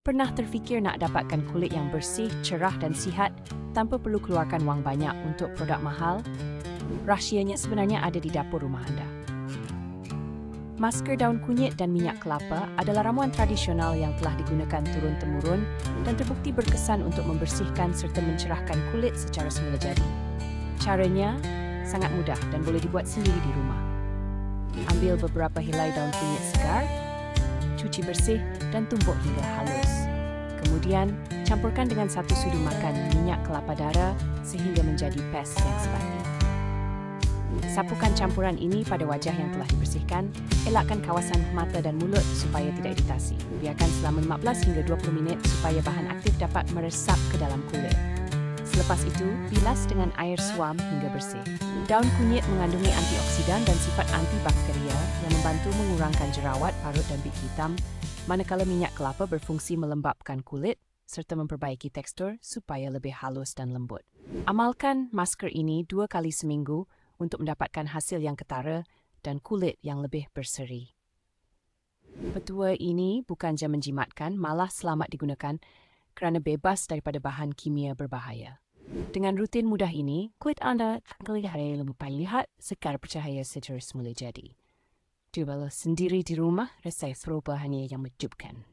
Pernah terfikir nak dapatkan kulit yang bersih, cerah dan sihat tanpa perlu keluarkan wang banyak untuk produk mahal? Rahsianya sebenarnya ada di dapur rumah anda. Masker daun kunyit dan minyak kelapa adalah ramuan tradisional yang telah digunakan turun-temurun dan terbukti berkesan untuk membersihkan serta mencerahkan kulit secara semula jadi. Caranya sangat mudah dan boleh dibuat sendiri di rumah. Ambil beberapa helai daun kunyit segar, cuci bersih dan tumbuk hingga halus. Kemudian, campurkan dengan 1 sudu makan minyak kelapa darah sehingga menjadi pes yang sebanding. Sapukan campuran ini pada wajah yang telah dibersihkan, elakkan kawasan mata dan mulut supaya tidak iritasi. Biarkan selama 15 hingga 20 minit supaya bahan aktif dapat meresap ke dalam kulit. Selepas itu, bilas dengan air suam hingga bersih. Daun kunyit mengandungi antioksidan dan sifat antibakteria yang membantu mengurangkan jerawat, parut dan bit hitam, manakala minyak kelapa berfungsi melembabkan kulit serta memperbaiki tekstur supaya lebih halus dan lembut. Amalkan masker ini 2 kali seminggu untuk mendapatkan hasil yang ketara dan kulit yang lebih berseri. Petua ini bukannya menjimatkan, malah selamat digunakan kerana bebas daripada bahan kimia berbahaya. Dengan rutin mudah ini, kulit anda akan lebih lihat, segar, bercahaya secara semula jadi. Cobalah sendiri di rumah, rasa perubahannya yang menakjubkan.